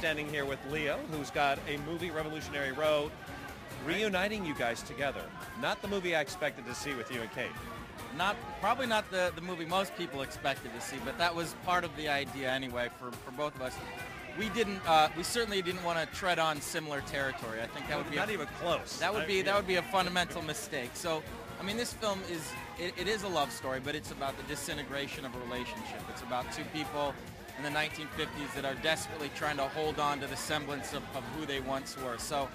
standing here with Leo, who's got a movie, Revolutionary Road, reuniting you guys together. Not the movie I expected to see with you and Kate. Probably not the movie most people expected to see, but that was part of the idea anyway for both of us. We certainly didn't want to tread on similar territory. I think that would be not even close. That would be a fundamental mistake. So, I mean, this film it is a love story, but it's about the disintegration of a relationship. It's about two people in the 1950s that are desperately trying to hold on to the semblance of who they once were. So,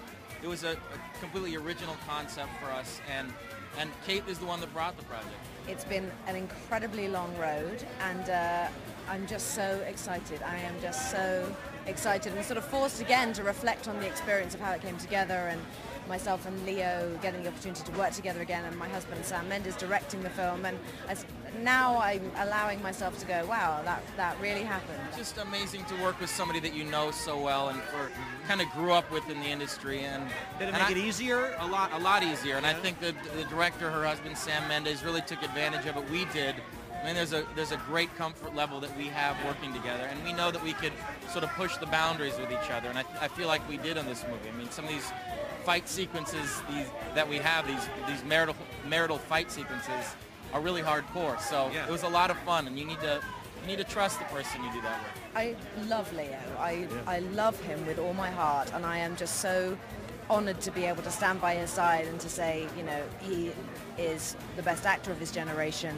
it was a completely original concept for us, and Kate is the one that brought the project. It's been an incredibly long road, and I'm just so excited. I am just so excited and sort of forced again to reflect on the experience of how it came together, and myself and Leo getting the opportunity to work together again, and my husband Sam Mendes directing the film, and now I'm allowing myself to go, wow, that really happened. It's just amazing to work with somebody that you know so well and kind of grew up with in the industry. And did it make it easier? A lot easier. And I think the director, her husband Sam Mendes, really took advantage of it. We did. I mean, there's a great comfort level that we have working together, and we know that we could sort of push the boundaries with each other, and I feel like we did on this movie. I mean, some of these fight sequences that we have, these marital fight sequences, are really hardcore. So It was a lot of fun, and you need to trust the person you do that with. I love Leo. I love him with all my heart, and I am just so honored to be able to stand by his side and to say, you know, he is the best actor of his generation,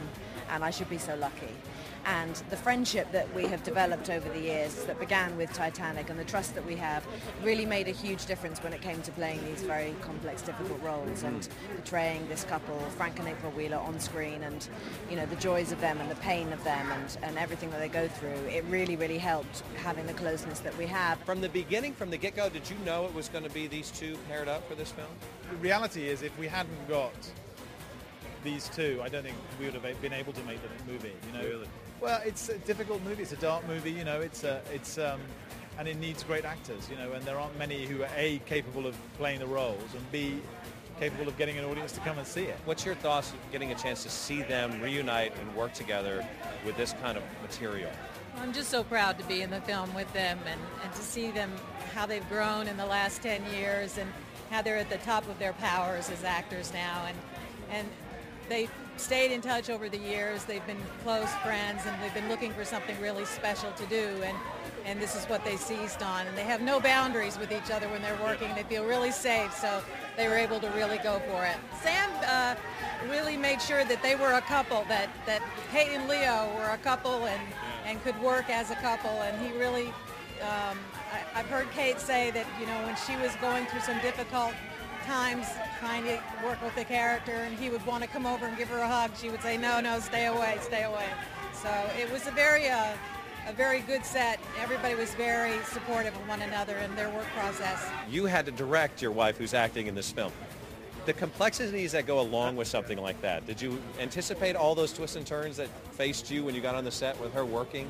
and I should be so lucky. And the friendship that we have developed over the years that began with Titanic, and the trust that we have, really made a huge difference when it came to playing these very complex, difficult roles and portraying this couple, Frank and April Wheeler, on screen, and you know, the joys of them and the pain of them and everything that they go through. It really, really helped having the closeness that we have. From the beginning, from the get-go, did you know it was going to be these two paired up for this film? The reality is, if we hadn't got these two, I don't think we would have been able to make the movie. You know, really? Well, it's a difficult movie. It's a dark movie. You know, and it needs great actors. You know, and there aren't many who are A, capable of playing the roles, and B, capable of getting an audience to come and see it. What's your thoughts of getting a chance to see them reunite and work together with this kind of material? I'm just so proud to be in the film with them and to see them, how they've grown in the last 10 years and how they're at the top of their powers as actors now. And they've stayed in touch over the years. They've been close friends, and they've been looking for something really special to do, and this is what they seized on. And they have no boundaries with each other when they're working. They feel really safe, so they were able to really go for it. Sam really made sure that they were a couple, that Kate and Leo were a couple and could work as a couple, and he really, I've heard Kate say that, you know, when she was going through some difficult times trying to work with the character, and he would want to come over and give her a hug, she would say, no, stay away. So it was a very good set. Everybody was very supportive of one another in their work process. You had to direct your wife, who's acting in this film. The complexities that go along with something like that, did you anticipate all those twists and turns that faced you when you got on the set with her working?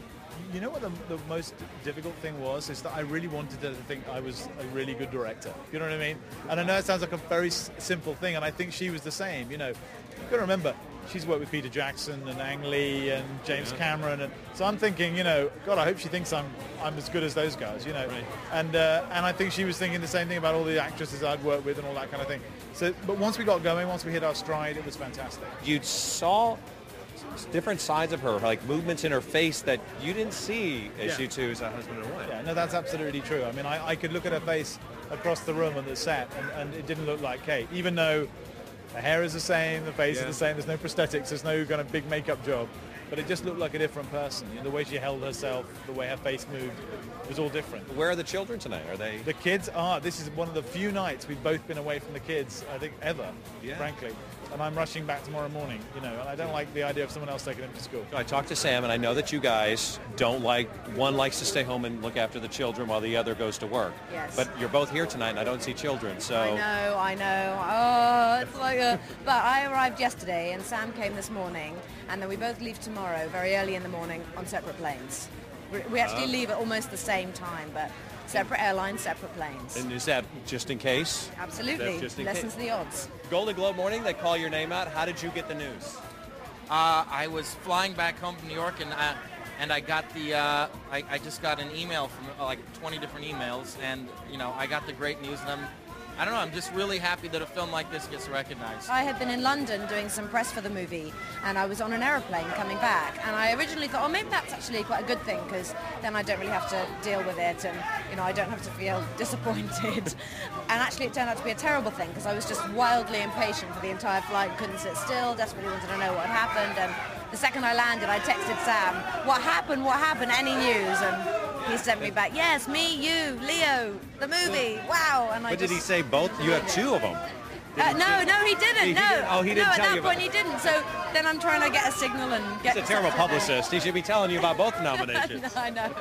You know what the most difficult thing was? Is that I really wanted her to think I was a really good director. You know what I mean? And I know it sounds like a very simple thing, and I think she was the same. You know, you've got to remember, she's worked with Peter Jackson and Ang Lee and James Cameron, and so I'm thinking, you know, God, I hope she thinks I'm as good as those guys, you know. Right. And I think she was thinking the same thing about all the actresses I'd worked with and all that kind of thing. So, but once we got going, once we hit our stride, it was fantastic. You saw different sides of her, like movements in her face that you didn't see as you two as a husband and wife. Yeah, no, that's absolutely true. I mean, I could look at her face across the room on the set, and it didn't look like Kate, even though the hair is the same, the face is the same, there's no prosthetics, there's no kind of big makeup job, but it just looked like a different person. You know, the way she held herself, the way her face moved, it was all different. Where are the children tonight? Are they? The kids are. This is one of the few nights we've both been away from the kids, I think, ever, frankly. And I'm rushing back tomorrow morning, you know, and I don't like the idea of someone else taking them to school. I talked to Sam, and I know that you guys don't like, one likes to stay home and look after the children while the other goes to work. Yes. But you're both here tonight, and I don't see children, so... I know. Oh, it's like a... But I arrived yesterday, and Sam came this morning, and then we both leave tomorrow, very early in the morning, on separate planes. We actually leave at almost the same time, but separate airlines, separate planes. And is that just in case? Absolutely. Lessens the odds. Golden Globe morning, they call your name out. How did you get the news? I was flying back home from New York, and and I got the I just got an email from like 20 different emails, and I got the great news, and I'm just really happy that a film like this gets recognized. I had been in London doing some press for the movie, and I was on an aeroplane coming back, and I originally thought, oh, maybe that's actually quite a good thing, because then I don't really have to deal with it, and I don't have to feel disappointed. And actually it turned out to be a terrible thing, because I was just wildly impatient for the entire flight, couldn't sit still, desperately wanted to know what had happened, and the second I landed I texted Sam, what happened, any news? And he sent me back, yes, me, you, Leo, the movie, wow. And But did he say both? You have two of them. No, he didn't. He didn't? Oh, he didn't at tell that you point about he didn't. So then I'm trying to get a signal and get. He's a terrible publicist. He should be telling you about both nominations. I know.